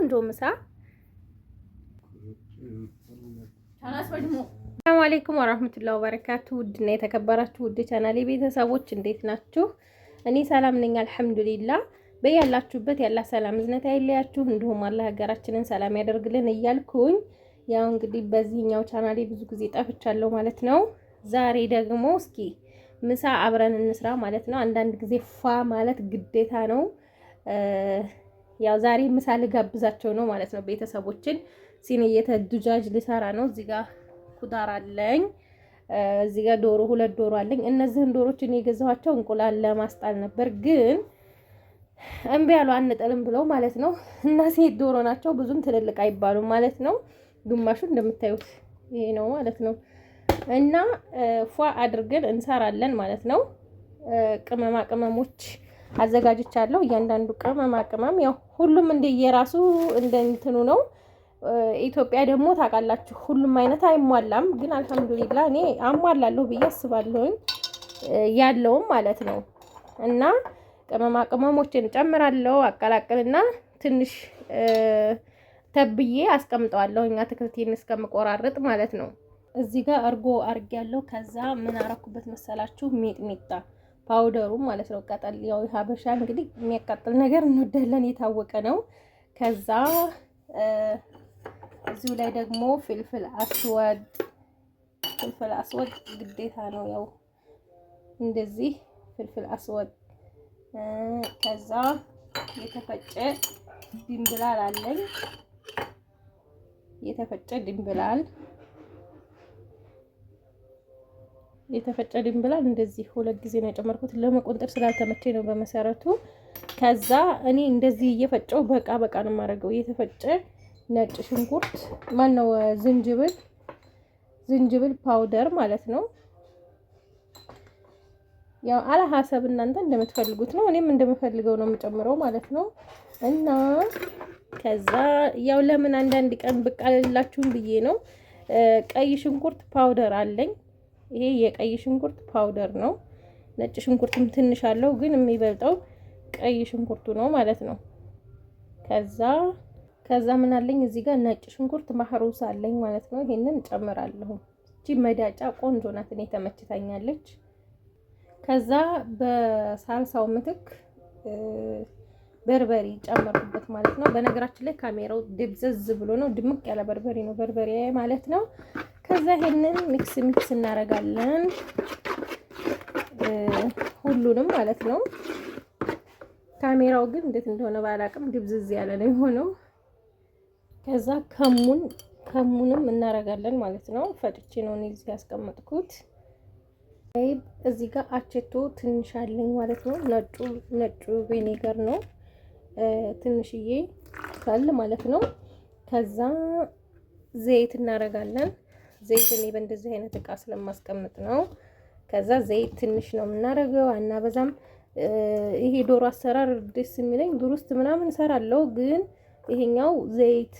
ቆንጆ ምሳ። ሰላም አለይኩም ወራህመቱላሂ ወበረካቱ። ውድና የተከበራችሁ ውድ ቻናሌ ቤተሰቦች እንዴት ናችሁ? እኔ ሰላም ነኝ አልሐምዱሊላህ። በያላችሁበት ያላ ሰላም እዝነት አይለያችሁ፣ እንዲሁም አላህ ሀገራችንን ሰላም ያደርግልን እያልኩኝ ያው እንግዲህ በዚህኛው ቻናሌ ብዙ ጊዜ ጠፍቻለሁ ማለት ነው። ዛሬ ደግሞ እስኪ ምሳ አብረን እንስራ ማለት ነው። አንዳንድ ጊዜ ፏ ማለት ግዴታ ነው። ያው ዛሬ ምሳ ልጋብዛቸው ነው ማለት ነው ቤተሰቦችን። ሲኒየተ ዱጃጅ ልሰራ ነው። እዚህ ጋር ኩዳር አለኝ። እዚህ ጋር ዶሮ 2 ዶሮ አለኝ። እነዚህን ዶሮች እኔ የገዛኋቸው እንቁላል ለማስጣል ነበር፣ ግን እምቢ ያሉ አንጥልም ብለው ማለት ነው። እና ሴት ዶሮ ናቸው፣ ብዙም ትልልቅ አይባሉም ማለት ነው። ግማሹ እንደምታዩት ይሄ ነው ማለት ነው። እና ፏ አድርገን እንሰራለን ማለት ነው። ቅመማ ቅመሞች አዘጋጅቻለሁ። እያንዳንዱ ቅመማ ቅመም ያው ሁሉም እንደየራሱ እንደእንትኑ ነው። ኢትዮጵያ ደግሞ ታውቃላችሁ ሁሉም አይነት አይሟላም፣ ግን አልሐምዱሊላህ እኔ አሟላለሁ ብዬ አስባለሁኝ ያለውም ማለት ነው። እና ቅመማ ቅመሞችን ጨምራለሁ፣ አቀላቅልና ትንሽ ተብዬ አስቀምጠዋለሁ አትክልቴን እስከምቆራርጥ ማለት ነው። እዚህ ጋር እርጎ አርጌያለሁ። ከዛ ምን አረኩበት መሰላችሁ? ሚጥሚጣ ፓውደሩ ማለት ነው። ቀጠል ያው ሀበሻ እንግዲህ የሚያቃጥል ነገር እንወዳለን የታወቀ ነው። ከዛ እዚሁ ላይ ደግሞ ፍልፍል አስወድ ግዴታ ነው። ያው እንደዚህ ፍልፍል አስወድ። ከዛ የተፈጨ ድንብላል አለኝ። የተፈጨ ድንብላል እንደዚህ 2 ጊዜ ነው የጨመርኩት። ለመቆንጠር ስላልተመቸኝ ነው በመሰረቱ። ከዛ እኔ እንደዚህ እየፈጨው በቃ ነው የማደርገው። የተፈጨ ነጭ ሽንኩርት ማነው ዝንጅብል ፓውደር ማለት ነው። ያው አላ ሐሰብ እናንተ እንደምትፈልጉት ነው። እኔም እንደምፈልገው ነው የምጨምረው ማለት ነው። እና ከዛ ያው ለምን አንዳንድ ቀን ብቅ አልላችሁም ብዬ ነው። ቀይ ሽንኩርት ፓውደር አለኝ። ይሄ የቀይ ሽንኩርት ፓውደር ነው። ነጭ ሽንኩርትም ትንሽ አለው፣ ግን የሚበልጠው ቀይ ሽንኩርቱ ነው ማለት ነው። ከዛ ምን አለኝ እዚህ ጋር ነጭ ሽንኩርት ማህሩስ አለኝ ማለት ነው። ይሄንን ጨምራለሁ። እቺ መዳጫ ቆንጆ ናት፣ እኔ ተመችታኛለች። ከዛ በሳልሳው ምትክ በርበሬ ጨመርኩበት ማለት ነው። በነገራችን ላይ ካሜራው ድብዘዝ ብሎ ነው፣ ድምቅ ያለ በርበሬ ነው በርበሬ ማለት ነው። ከዛ ይሄንን ሚክስ እናደርጋለን ሁሉንም ማለት ነው። ካሜራው ግን እንዴት እንደሆነ ባላቅም ድብዝዝ ያለ ነው የሆነው። ከዛ ከሙንም እናደርጋለን ማለት ነው። ፈጭቼ ነው እዚህ ያስቀመጥኩት። እዚህ ጋር አቼቶ ትንሽ አለኝ ማለት ነው። ነጩ ቪኔገር ነው ትንሽዬ ካለ ማለት ነው። ከዛ ዘይት እናደርጋለን። ዘይት እኔ በእንደዚህ አይነት እቃ ስለማስቀምጥ ነው። ከዛ ዘይት ትንሽ ነው የምናደርገው፣ አናበዛም። ይሄ ዶሮ አሰራር ደስ የሚለኝ ዱር ውስጥ ምናምን እሰራለሁ፣ ግን ይሄኛው ዘይት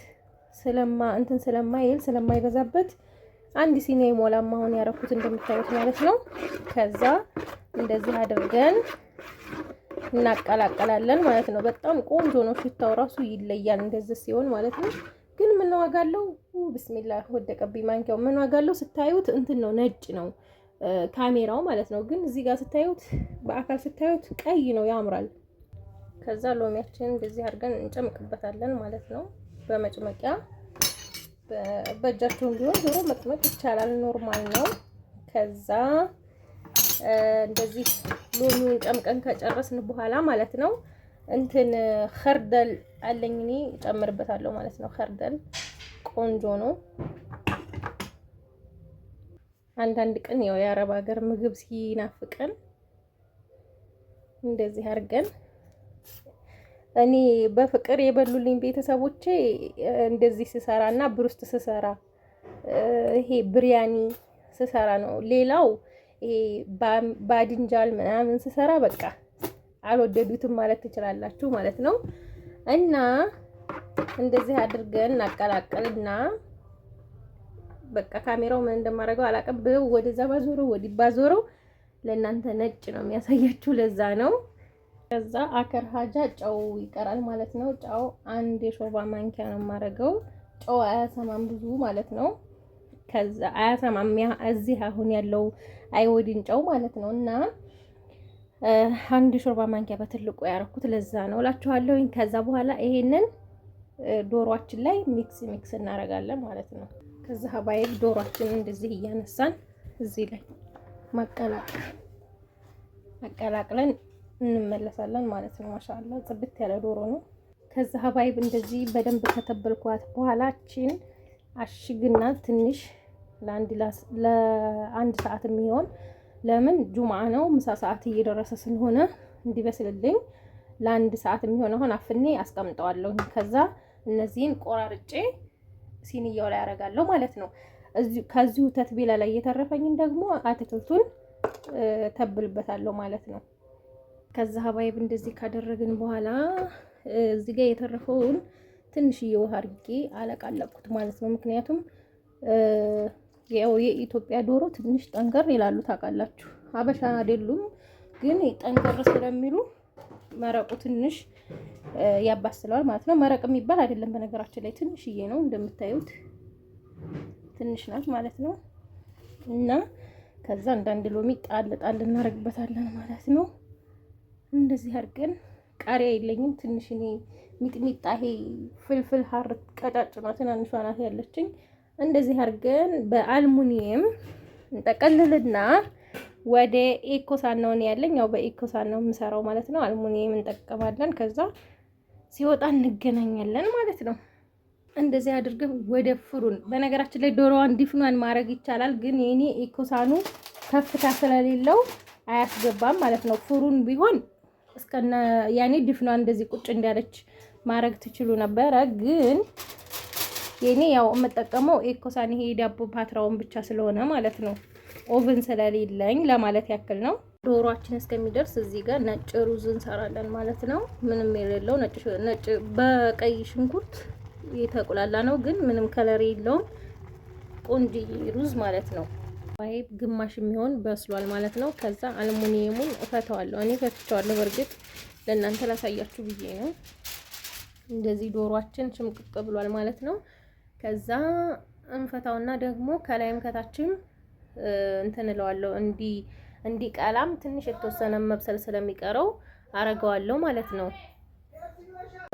ስለማይበዛበት አንድ ሲኒ ሞላማ አሁን ያረኩት እንደምታዩት ማለት ነው። ከዛ እንደዚህ አድርገን እናቀላቀላለን ማለት ነው። በጣም ቆንጆ ነው፣ ሽታው ራሱ ይለያል እንደዚህ ሲሆን ማለት ነው። ግን ምን ዋጋለው? ቢስሚላህ ወደቀብኝ ማንኪያው። ምን ዋጋለው? ስታዩት እንትን ነው ነጭ ነው ካሜራው ማለት ነው። ግን እዚህ ጋር ስታዩት በአካል ስታዩት ቀይ ነው፣ ያምራል። ከዛ ሎሚያችንን እንደዚህ አድርገን እንጨምቅበታለን ማለት ነው። በመጭመቂያ በእጃችሁም ቢሆን ዞሮ መጥመቅ ይቻላል፣ ኖርማል ነው። ከዛ እንደዚህ ሎሚውን ጨምቀን ከጨረስን በኋላ ማለት ነው እንትን ኸርደል አለኝ እኔ እጨምርበታለሁ ማለት ነው። ኸርደል ቆንጆ ነው። አንዳንድ ቀን ያው የአረብ ሀገር ምግብ ሲናፍቀን እንደዚህ አድርገን እኔ በፍቅር የበሉልኝ ቤተሰቦቼ እንደዚህ ስሰራና ብሩስት ስሰራ ይሄ ብሪያኒ ስሰራ ነው። ሌላው ይሄ ባድንጃል ምናምን ስሰራ በቃ አልወደዱትም ማለት ትችላላችሁ ማለት ነው። እና እንደዚህ አድርገን እናቀላቀልና በቃ ካሜራው ምን እንደማደርገው አላቀም። ወደዛ ባዞረው ወዲህ ባዞረው ለእናንተ ነጭ ነው የሚያሳያችሁ፣ ለዛ ነው። ከዛ አከር ሀጃ ጨው ይቀራል ማለት ነው። ጨው 1 የሾርባ ማንኪያ ነው የማደርገው። ጨው አያሰማም ብዙ ማለት ነው። ከዛ አያሰማም እዚህ አሁን ያለው አይወዲን ጨው ማለት ነው። እና 1 የሾርባ ማንኪያ በትልቁ ያደረኩት ለዛ ነው እላችኋለሁ። ከዛ በኋላ ይሄንን ዶሮአችን ላይ ሚክስ እናደርጋለን ማለት ነው። ከዛ ሀባይብ ዶሮአችን እንደዚህ እያነሳን እዚህ ላይ ማቀላቅለን እንመለሳለን ማለት ነው። ማሻአላ ጽድት ያለ ዶሮ ነው። ከዛ ሀባይብ እንደዚህ በደንብ ከተበልኳት በኋላችን አሽግና ትንሽ ለአንድ ሰዓት የሚሆን ለምን ጁምዓ ነው ምሳ ሰዓት እየደረሰ ስለሆነ እንዲበስልልኝ ለአንድ ሰዓት የሚሆን አሁን አፍኔ አስቀምጠዋለሁ። ከዛ እነዚህን ቆራርጬ ሲኒያው ላይ አደርጋለሁ ማለት ነው። ከዚሁ ተትቢላ ላይ የተረፈኝን ደግሞ አትክልቱን ተብልበታለሁ ማለት ነው። ከዛ ሀባይብ እንደዚህ ካደረግን በኋላ እዚህ ጋር የተረፈውን ትንሽዬ ውሃ አድርጌ አለቃለቅኩት ማለት ነው። ምክንያቱም ያው የኢትዮጵያ ዶሮ ትንሽ ጠንከር ይላሉ ታውቃላችሁ። ሀበሻ አይደሉም ግን ጠንከር ስለሚሉ መረቁ ትንሽ ያባስለዋል ማለት ነው። መረቅ የሚባል አይደለም በነገራችን ላይ ትንሽዬ ነው እንደምታዩት ትንሽ ናት ማለት ነው። እና ከዛ አንዳንድ ሎሚ ጣል እናደርግበታለን ማለት ነው። እንደዚህ አድርገን ቃሪያ የለኝም ትንሽ እኔ ሚጥሚጣ ይሄ ፍልፍል ሀር ቀጫጭኗ ትናንሿ ናት ያለችኝ። እንደዚህ አድርገን በአልሙኒየም እንጠቀልልና ወደ ኢኮሳን ነው ያለኝ። ያው በኢኮሳን ነው የምሰራው ማለት ነው። አልሙኒየም እንጠቀማለን። ከዛ ሲወጣ እንገናኛለን ማለት ነው። እንደዚህ አድርገን ወደ ፍሩን። በነገራችን ላይ ዶሮዋን ዲፍኗን ማድረግ ይቻላል፣ ግን የኔ ኢኮሳኑ ከፍታ ስለሌለው አያስገባም ማለት ነው። ፍሩን ቢሆን እስከነ ያኔ ዲፍኗን እንደዚህ ቁጭ እንዳለች ማድረግ ትችሉ ነበረ፣ ግን የኔ ያው የምጠቀመው ኢኮሳን ይሄ ዳቦ ፓትራውን ብቻ ስለሆነ ማለት ነው። ኦቨን ስለሌለኝ ለማለት ያክል ነው። ዶሮአችን እስከሚደርስ እዚህ ጋር ነጭ ሩዝ እንሰራለን ማለት ነው። ምንም የሌለው ነጭ በቀይ ሽንኩርት የተቆላላ ነው፣ ግን ምንም ከለር የለውም። ቆንጆ ሩዝ ማለት ነው። ዋይ ግማሽ የሚሆን በስሏል ማለት ነው። ከዛ አልሙኒየሙን እፈተዋለሁ። እኔ ፈትቼዋለሁ፣ በርግጥ ለእናንተ ላሳያችሁ ብዬ ነው። እንደዚህ ዶሮአችን ሽምቅቅ ብሏል ማለት ነው። ከዛ እንፈታውና ደግሞ ከላይም ከታችም እንትን እለዋለሁ እንዲቀላም ትንሽ የተወሰነ መብሰል ስለሚቀረው አረገዋለሁ ማለት ነው።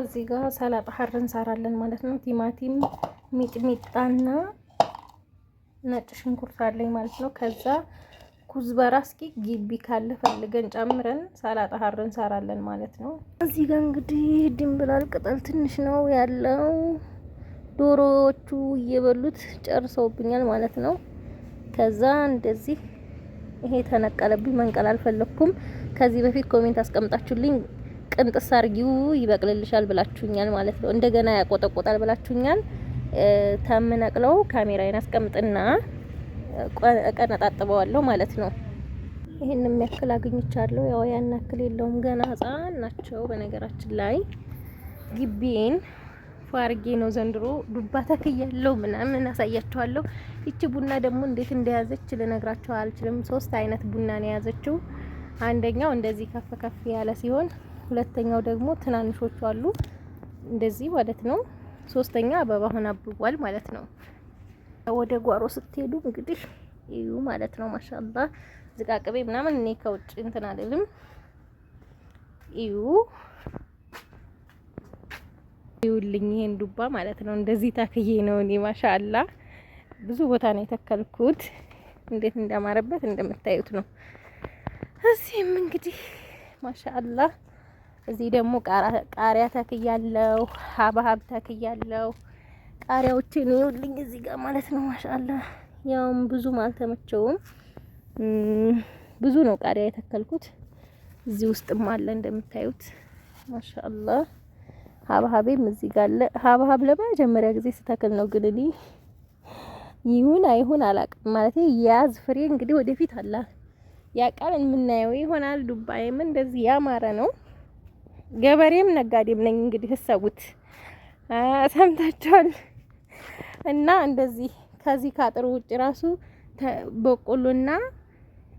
እዚህ ጋር ሰላጣ ሀር እንሰራለን ማለት ነው። ቲማቲም፣ ሚጥሚጣና ነጭ ሽንኩርት አለኝ ማለት ነው። ከዛ ኩዝበራ እስኪ ግቢ ካለ ፈልገን ጨምረን ሰላጣ ሀር እንሰራለን ማለት ነው። እዚህ ጋር እንግዲህ ድንብላል ቅጠል ትንሽ ነው ያለው። ዶሮዎቹ እየበሉት ጨርሰውብኛል ማለት ነው። ከዛ እንደዚህ ይሄ ተነቀለብኝ፣ መንቀል አልፈለኩም። ከዚህ በፊት ኮሜንት አስቀምጣችሁልኝ ቅንጥስ አርጊው ይበቅልልሻል ብላችሁኛል ማለት ነው። እንደገና ያቆጠቆጣል ብላችሁኛል። ተምነቅለው ካሜራዬን አስቀምጥና እቀነጣጥበዋለሁ ማለት ነው። ይሄን የሚያክል አግኝቻለሁ። ያው ያን ያክል የለውም፣ ገና ህፃን ናቸው። በነገራችን ላይ ግቢን ፋርጌ ነው ዘንድሮ ዱባ ተክያለሁ ምናምን አሳያችኋለሁ። እቺ ቡና ደግሞ እንዴት እንደያዘች ልነግራችሁ አልችልም። 3 አይነት ቡና ነው የያዘችው። አንደኛው እንደዚህ ከፍ ከፍ ያለ ሲሆን፣ ሁለተኛው ደግሞ ትናንሾቹ አሉ እንደዚህ ማለት ነው። ሶስተኛ አበባ ሆና አብቧል ማለት ነው። ወደ ጓሮ ስትሄዱ እንግዲህ እዩ ማለት ነው። ማሻአላ ዝቃቅቤ ምናምን እኔ ከውጭ እንትን አይደለም። እዩ ይውልኝ ይሄን ዱባ ማለት ነው። እንደዚህ ታክዬ ነው እኔ ማሻአላ ብዙ ቦታ ነው የተከልኩት። እንዴት እንዳማረበት እንደምታዩት ነው። እዚህም እንግዲህ ማሻአላ እዚህ ደግሞ ቃሪያ ተክያለሁ፣ ሀብሀብ ተክያለሁ። ቃሪያዎችን ይውልኝ እዚህ ጋር ማለት ነው። ማሻአላ ያውም ብዙም አልተመቸውም። ብዙ ነው ቃሪያ የተከልኩት። እዚህ ውስጥም አለ እንደምታዩት ማሻአላ። ሀብሀቤም እዚህ ጋር አለ። ሀብሀብ ለመጀመሪያ ጊዜ ስተክል ነው፣ ግን እኔ ይሁን አይሁን አላውቅም። ማለት ያዝ ፍሬ እንግዲህ ወደፊት አላ ያቃል የምናየው ይሆናል። ዱባይም እንደዚህ ያማረ ነው። ገበሬም ነጋዴም ነኝ እንግዲህ ተሰቡት ሰምታችኋል። እና እንደዚህ ከዚህ ካጥሩ ውጭ ራሱ በቆሎና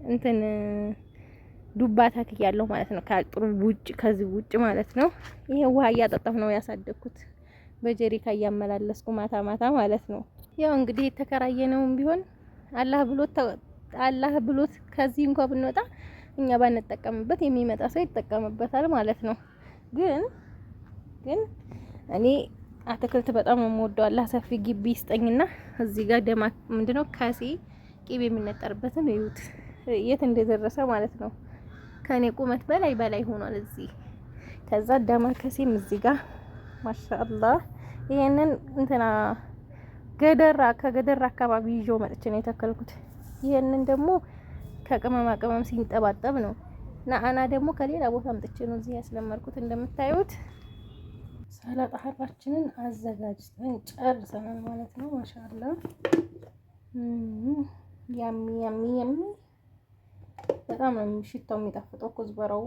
እንትን ዱባ ተክያለሁ ማለት ነው። ከአጥሩ ውጭ ከዚህ ውጭ ማለት ነው። ይሄ ውሃ እያጠጣሁ ነው ያሳደግኩት በጀሪካ እያመላለስኩ ማታ ማታ ማለት ነው። ያው እንግዲህ የተከራየነውም ቢሆን አላህ ብሎት ከዚህ እንኳን ብንወጣ እኛ ባንጠቀምበት የሚመጣ ሰው ይጠቀምበታል ማለት ነው። ግን እኔ አትክልት በጣም የምወደው አላህ ሰፊ ግቢ ይስጠኝና እዚህ ጋር ደማ ምንድነው ካሴ ቂቤ የሚነጠርበትን እዩት የት እንደደረሰ ማለት ነው። ከኔ ቁመት በላይ ሆኗል እዚህ። ከዛ ዳማከሴም እዚህ ጋር ማሻአላህ ይሄንን እንትና ከገደራ አካባቢ ይዤው መጥቼ ነው የተከልኩት። ይሄንን ደግሞ ከቅመማ ቅመም ሲንጠባጠብ ነው። አና ደግሞ ከሌላ ቦታ አምጥቼ ነው እዚህ ያስለመርኩት። እንደምታዩት ሰላጣ ሀባችንን አዘጋጅተን ጨርሰናል ማለት ነው። ማሻአላህ ያሚ በጣም ነው ሽታው የሚጣፍጠው። ኩዝበራው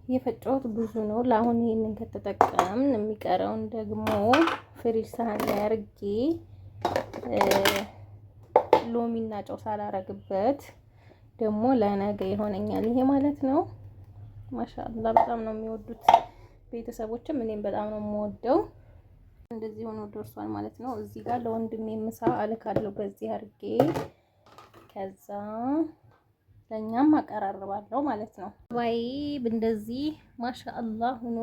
የፈጨሁት ብዙ ነው። ለአሁን ይሄንን ከተጠቀምን የሚቀረውን ደግሞ ፍሪጅ ሳህን ላይ አድርጌ ሎሚና ጨው ሳላረግበት ደግሞ ለነገ ይሆነኛል ይሄ ማለት ነው። ማሻአላ በጣም ነው የሚወዱት ቤተሰቦችም እኔም በጣም ነው የምወደው። እንደዚህ ሆኖ ደርሷል ማለት ነው። እዚህ ጋር ለወንድሜ ምሳ አልካለሁ በዚህ አድርጌ ከዛ ለኛም አቀራርባለሁ ማለት ነው። ወይ እንደዚህ ማሻአላ ሆኖ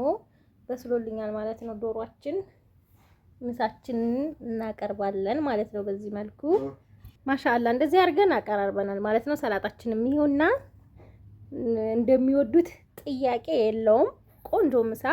በስሎልኛል ማለት ነው። ዶሮአችን ምሳችንን እናቀርባለን ማለት ነው። በዚህ መልኩ ማሻአላ እንደዚህ አድርገን አቀራርበናል ማለት ነው። ሰላጣችንም ይሁንና እንደሚወዱት ጥያቄ የለውም። ቆንጆ ምሳ